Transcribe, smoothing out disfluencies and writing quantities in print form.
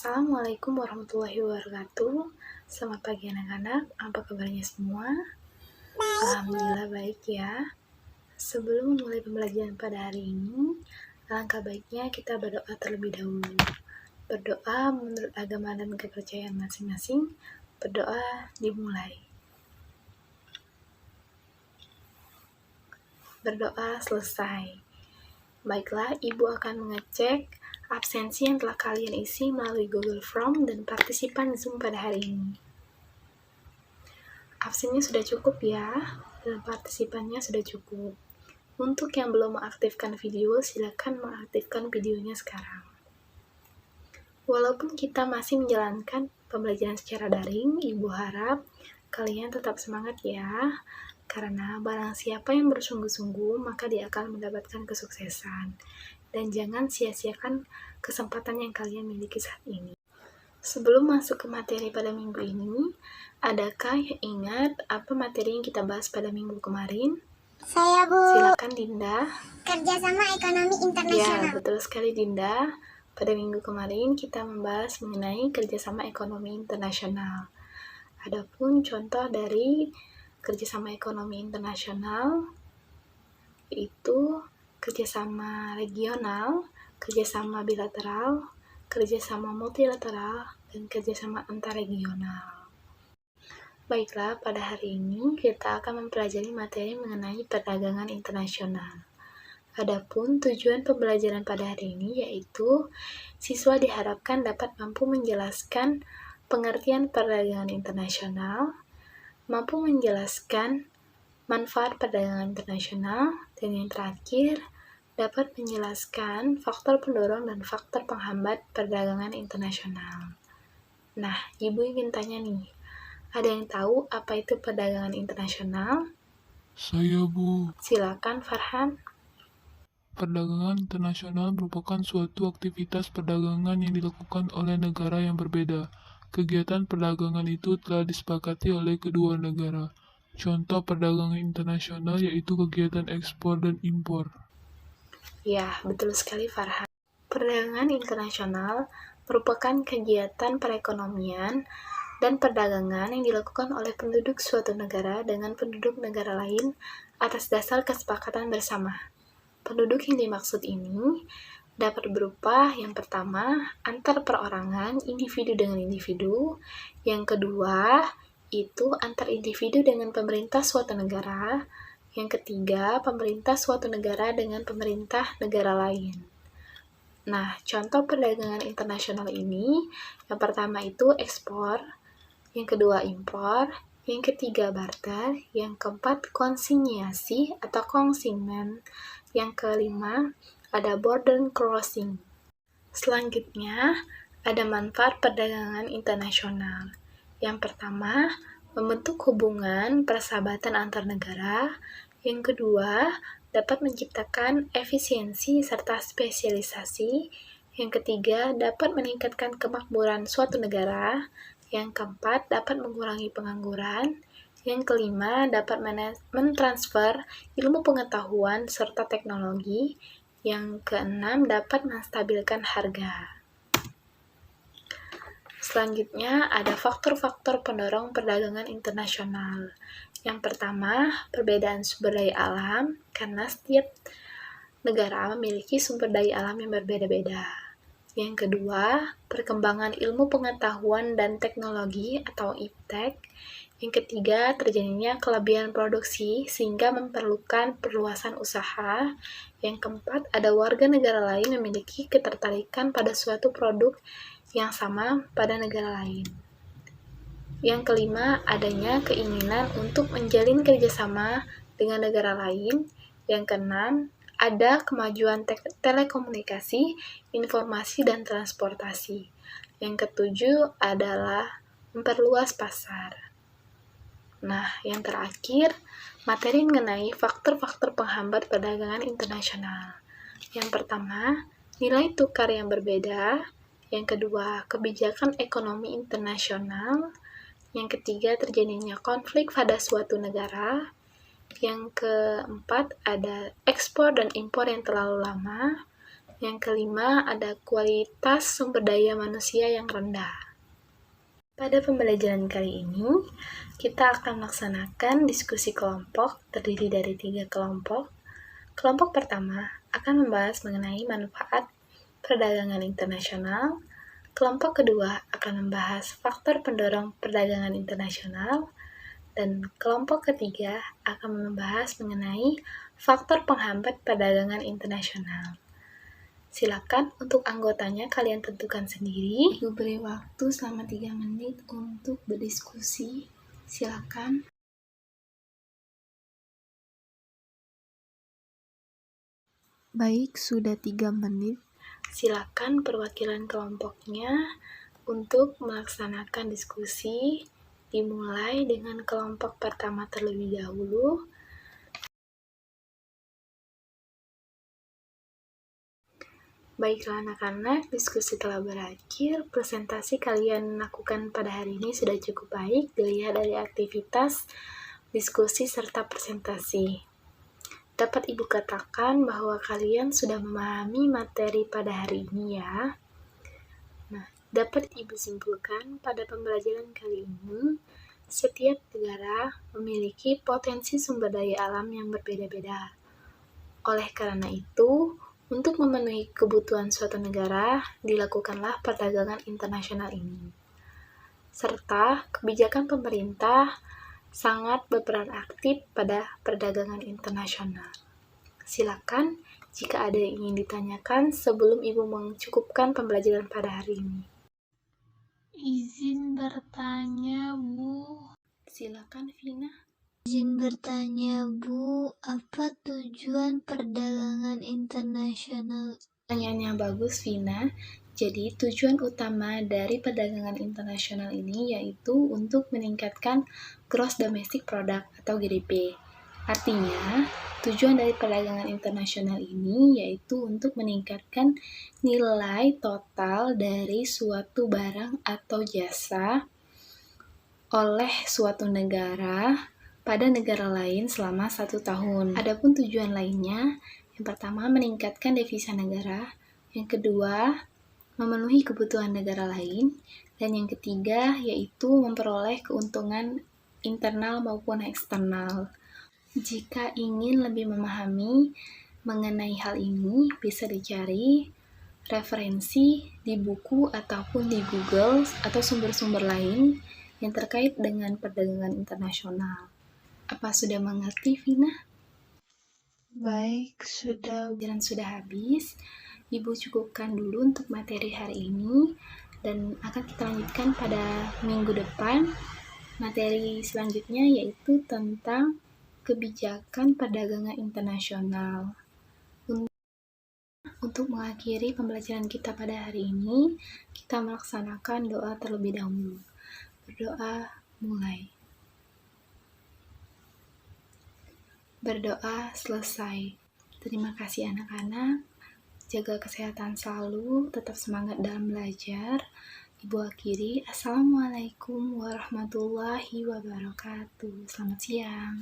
Assalamualaikum warahmatullahi wabarakatuh. Selamat pagi anak-anak, apa kabarnya semua? Alhamdulillah baik ya. Sebelum mulai pembelajaran pada hari ini, alangkah baiknya kita berdoa terlebih dahulu. Berdoa menurut agama dan kepercayaan masing-masing. Berdoa dimulai. Berdoa selesai. Baiklah, Ibu akan mengecek absensi yang telah kalian isi melalui Google Form dan partisipan Zoom pada hari ini. Absennya sudah cukup ya, dan partisipannya sudah cukup. Untuk yang belum mengaktifkan video, silakan mengaktifkan videonya sekarang. Walaupun kita masih menjalankan pembelajaran secara daring, Ibu harap kalian tetap semangat ya, karena barang siapa yang bersungguh-sungguh, maka dia akan mendapatkan kesuksesan. Dan jangan sia-siakan kesempatan yang kalian miliki saat ini. Sebelum masuk ke materi pada minggu ini, adakah yang ingat apa materi yang kita bahas pada minggu kemarin? Saya, Bu. Silakan Dinda. Kerjasama ekonomi internasional. Ya, betul sekali Dinda. Pada minggu kemarin kita membahas mengenai kerjasama ekonomi internasional. Adapun contoh dari kerjasama ekonomi internasional yaitu kerjasama regional, kerjasama bilateral, kerjasama multilateral, dan kerjasama antarregional. Baiklah, pada hari ini kita akan mempelajari materi mengenai perdagangan internasional. Adapun tujuan pembelajaran pada hari ini yaitu siswa diharapkan dapat mampu menjelaskan pengertian perdagangan internasional, mampu menjelaskan manfaat perdagangan internasional, dan yang terakhir dapat menjelaskan faktor pendorong dan faktor penghambat perdagangan internasional. Nah, Ibu ingin tanya nih, ada yang tahu apa itu perdagangan internasional? Saya, Bu. Silakan Farhan. Perdagangan internasional merupakan suatu aktivitas perdagangan yang dilakukan oleh negara yang berbeda. Kegiatan perdagangan itu telah disepakati oleh kedua negara. Contoh perdagangan internasional yaitu kegiatan ekspor dan impor. Ya, betul sekali Farhan. Perdagangan internasional merupakan kegiatan perekonomian dan perdagangan yang dilakukan oleh penduduk suatu negara dengan penduduk negara lain atas dasar kesepakatan bersama. Penduduk yang dimaksud ini dapat berupa yang pertama, antar perorangan individu dengan individu, yang kedua, itu antar individu dengan pemerintah suatu negara, yang ketiga, pemerintah suatu negara dengan pemerintah negara lain. Nah, contoh perdagangan internasional ini, yang pertama itu ekspor, yang kedua impor, yang ketiga barter, yang keempat konsinyasi atau konsimen, yang kelima ada border crossing. Selanjutnya, ada manfaat perdagangan internasional. Yang pertama, membentuk hubungan persahabatan antar negara. Yang kedua, dapat menciptakan efisiensi serta spesialisasi. Yang ketiga, dapat meningkatkan kemakmuran suatu negara. Yang keempat, dapat mengurangi pengangguran. Yang kelima, dapat mentransfer ilmu pengetahuan serta teknologi. Yang keenam, dapat menstabilkan harga. Selanjutnya, ada faktor-faktor pendorong perdagangan internasional. Yang pertama, perbedaan sumber daya alam, karena setiap negara memiliki sumber daya alam yang berbeda-beda. Yang kedua, perkembangan ilmu pengetahuan dan teknologi atau iptek. Yang ketiga, terjadinya kelebihan produksi sehingga memerlukan perluasan usaha. Yang keempat, ada warga negara lain memiliki ketertarikan pada suatu produk yang sama pada negara lain. Yang kelima, adanya keinginan untuk menjalin kerjasama dengan negara lain. Yang keenam, ada kemajuan telekomunikasi, informasi, dan transportasi. Yang ketujuh adalah memperluas pasar. Nah, yang terakhir, materi mengenai faktor-faktor penghambat perdagangan internasional. Yang pertama, nilai tukar yang berbeda. Yang kedua, kebijakan ekonomi internasional. Yang ketiga, terjadinya konflik pada suatu negara. Yang keempat, ada ekspor dan impor yang terlalu lama. Yang kelima, ada kualitas sumber daya manusia yang rendah. Pada pembelajaran kali ini, kita akan melaksanakan diskusi kelompok terdiri dari 3 kelompok. Kelompok pertama akan membahas mengenai manfaat perdagangan internasional. Kelompok kedua akan membahas faktor pendorong perdagangan internasional. Dan kelompok ketiga akan membahas mengenai faktor penghambat perdagangan internasional. Silakan untuk anggotanya kalian tentukan sendiri. Ibu beri waktu selama 3 menit untuk berdiskusi. Silakan. Baik, sudah 3 menit. Silakan perwakilan kelompoknya untuk melaksanakan diskusi. Dimulai dengan kelompok pertama terlebih dahulu. Baiklah anak-anak, diskusi telah berakhir. Presentasi kalian lakukan pada hari ini sudah cukup baik dilihat dari aktivitas, diskusi, serta presentasi. Dapat Ibu katakan bahwa kalian sudah memahami materi pada hari ini ya. Nah, dapat Ibu simpulkan pada pembelajaran kali ini, setiap negara memiliki potensi sumber daya alam yang berbeda-beda. Oleh karena itu, untuk memenuhi kebutuhan suatu negara, dilakukanlah perdagangan internasional ini. Serta kebijakan pemerintah sangat berperan aktif pada perdagangan internasional. Silakan jika ada yang ingin ditanyakan sebelum Ibu mencukupkan pembelajaran pada hari ini. Izin bertanya, Bu. Silakan, Vina. Izin bertanya, Bu, apa tujuan perdagangan internasional? Pertanyaannya bagus, Vina. Jadi, tujuan utama dari perdagangan internasional ini yaitu untuk meningkatkan gross domestic product atau GDP. Artinya, tujuan dari perdagangan internasional ini yaitu untuk meningkatkan nilai total dari suatu barang atau jasa oleh suatu negara pada negara lain selama 1 tahun. Adapun tujuan lainnya, yang pertama meningkatkan devisa negara, yang kedua memenuhi kebutuhan negara lain, dan yang ketiga yaitu memperoleh keuntungan internal maupun eksternal. Jika ingin lebih memahami mengenai hal ini, bisa dicari referensi di buku ataupun di Google atau sumber-sumber lain yang terkait dengan perdagangan internasional. Apa sudah mengerti, Vina? Baik, sudah. Pelajaran sudah habis. Ibu cukupkan dulu untuk materi hari ini dan akan kita lanjutkan pada minggu depan. Materi selanjutnya yaitu tentang kebijakan perdagangan internasional. Untuk mengakhiri pembelajaran kita pada hari ini, kita melaksanakan doa terlebih dahulu. Berdoa mulai. Berdoa selesai. Terima kasih anak-anak. Jaga kesehatan selalu, tetap semangat dalam belajar. Ibu akhiri, Assalamualaikum warahmatullahi wabarakatuh. Selamat siang.